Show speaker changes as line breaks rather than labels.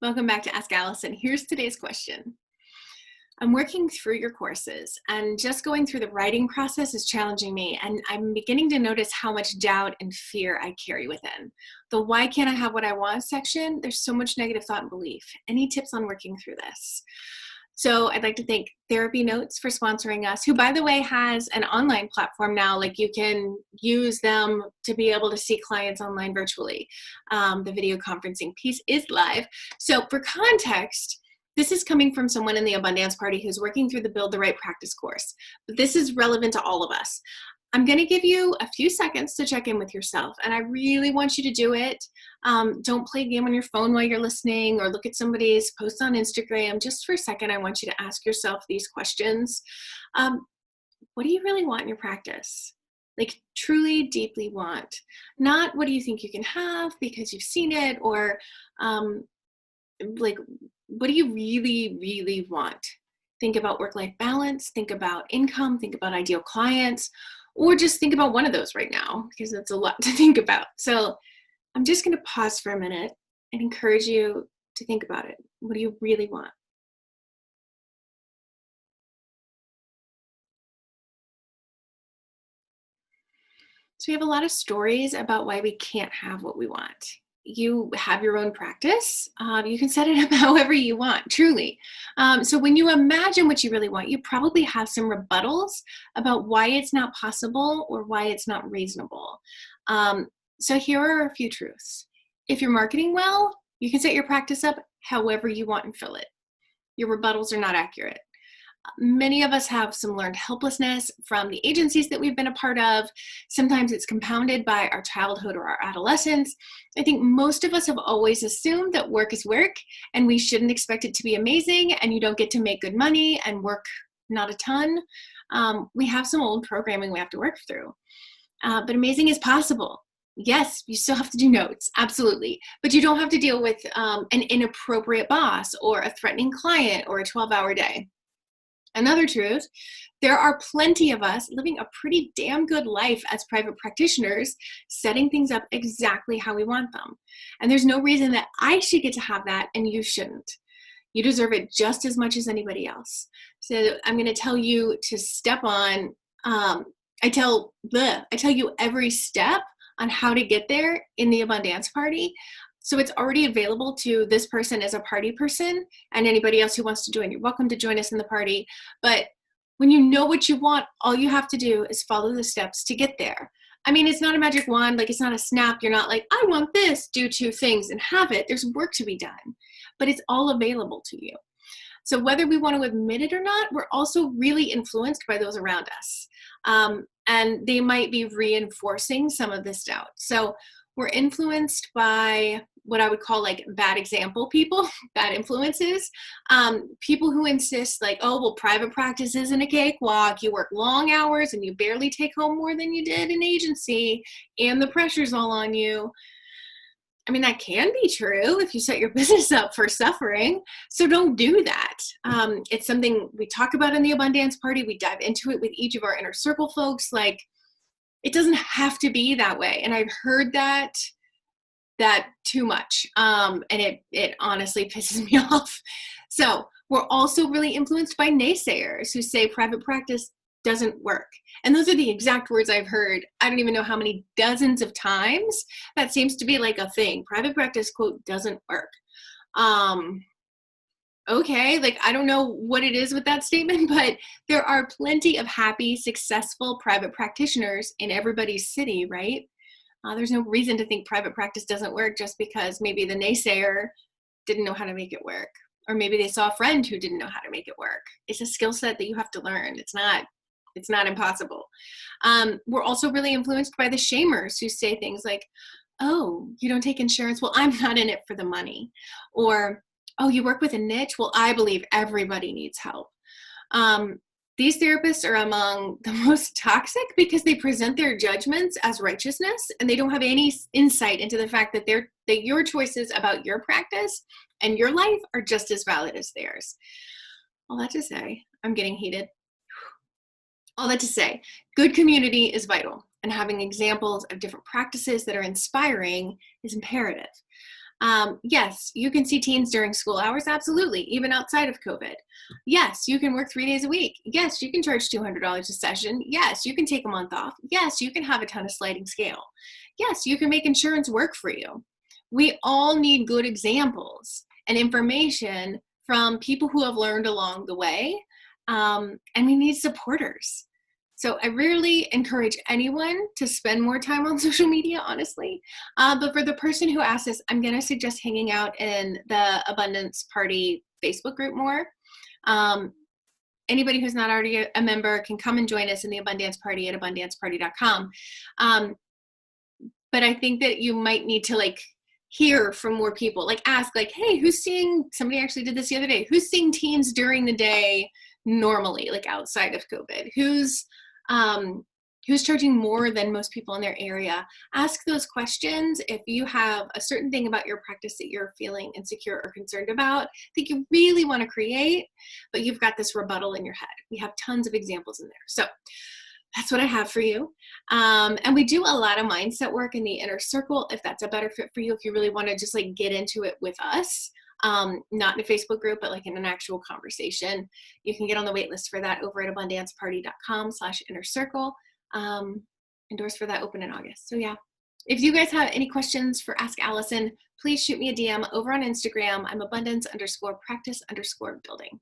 Welcome back to Ask Allison. Here's today's question. I'm working through your courses and just going through the writing process is challenging me, and I'm beginning to notice how much doubt and fear I carry within. The why can't I have what I want section, there's so much negative thought and belief. Any tips on working through this? So I'd like to thank Therapy Notes for sponsoring us, who by the way has an online platform now, like you can use them to be able to see clients online virtually. The video conferencing piece is live. So for context, this is coming from someone in the Abundance Party who's working through the Build the Right Practice course. But this is relevant to all of us. I'm going to give you a few seconds to check in with yourself, and I really want you to do it. Don't play a game on your phone while you're listening or look at somebody's post on Instagram. Just for a second, I want you to ask yourself these questions. What do you really want in your practice? Like truly, deeply want. Not what do you think you can have because you've seen it, or like what do you really, really want? Think about work-life balance, think about income, think about ideal clients, or just think about one of those right now because that's a lot to think about. So I'm just going to pause for a minute and encourage you to think about it. What do you really want? So we have a lot of stories about why we can't have what we want. You have your own practice. You can set it up however you want, truly. So when you imagine what you really want, you probably have some rebuttals about why it's not possible or why it's not reasonable. So here are a few truths. If you're marketing well, you can set your practice up however you want and fill it. Your rebuttals are not accurate. Many of us have some learned helplessness from the agencies that we've been a part of. Sometimes it's compounded by our childhood or our adolescence. I think most of us have always assumed that work is work and we shouldn't expect it to be amazing and you don't get to make good money and work not a ton. We have some old programming we have to work through. But amazing is possible. Yes, you still have to do notes, absolutely. But you don't have to deal with an inappropriate boss or a threatening client or a 12-hour day. Another truth, there are plenty of us living a pretty damn good life as private practitioners, setting things up exactly how we want them. And there's no reason that I should get to have that and you shouldn't. You deserve it just as much as anybody else. So I'm going to tell you to step on, I tell you every step on how to get there in the Abundance Party. So it's already available to this person as a party person and anybody else who wants to join. You're welcome to join us in the party. But when you know what you want, all you have to do is follow the steps to get there. I mean, it's not a magic wand. Like, it's not a snap. You're not like, I want this, do two things and have it. There's work to be done, but it's all available to you. So whether we want to admit it or not, we're also really influenced by those around us. And they might be reinforcing some of this doubt. So we're influenced by what I would call like bad example people, bad influences, people who insist like, oh, well, private practice isn't a cakewalk. You work long hours and you barely take home more than you did in agency and the pressure's all on you. I mean, that can be true if you set your business up for suffering. So don't do that. It's something we talk about in the Abundance Party. We dive into it with each of our inner circle folks. Like, it doesn't have to be that way. And I've heard that too much. And it honestly pisses me off. So we're also really influenced by naysayers who say private practice doesn't work. And those are the exact words I've heard. I don't even know how many dozens of times that seems to be like a thing. Private practice, quote, doesn't work. Okay, like I don't know what it is with that statement, but there are plenty of happy, successful private practitioners in everybody's city, right? There's no reason to think private practice doesn't work just because maybe the naysayer didn't know how to make it work. Or maybe they saw a friend who didn't know how to make it work. It's a skill set that you have to learn. It's not impossible. We're also really influenced by the shamers who say things like, oh, you don't take insurance? Well, I'm not in it for the money. Or, oh, you work with a niche? Well, I believe everybody needs help. These therapists are among the most toxic because they present their judgments as righteousness and they don't have any insight into the fact that your choices about your practice and your life are just as valid as theirs. All that to say, I'm getting heated. All that to say, good community is vital, and having examples of different practices that are inspiring is imperative. Yes, you can see teens during school hours. Absolutely. Even outside of COVID. Yes, you can work 3 days a week. Yes, you can charge $200 a session. Yes, you can take a month off. Yes, you can have a ton of sliding scale. Yes, you can make insurance work for you. We all need good examples and information from people who have learned along the way. And we need supporters. So I rarely encourage anyone to spend more time on social media, honestly. But for the person who asked this, I'm going to suggest hanging out in the Abundance Party Facebook group more. Anybody who's not already a member can come and join us in the Abundance Party at abundanceparty.com. But I think that you might need to like hear from more people, like ask like, hey, who's seeing, somebody actually did this the other day, who's seeing teens during the day normally, like outside of COVID? Who's charging more than most people in their area? Ask those questions. If you have a certain thing about your practice that you're feeling insecure or concerned about, that you really want to create, but you've got this rebuttal in your head. We have tons of examples in there. So that's what I have for you. And we do a lot of mindset work in the inner circle, if that's a better fit for you, if you really want to just like get into it with us. Not in a Facebook group, but like in an actual conversation. You can get on the wait list for that over at abundanceparty.com/inner circle. Doors for that open in August. So yeah, if you guys have any questions for Ask Allison, please shoot me a DM over on Instagram. I'm abundance_practice_building.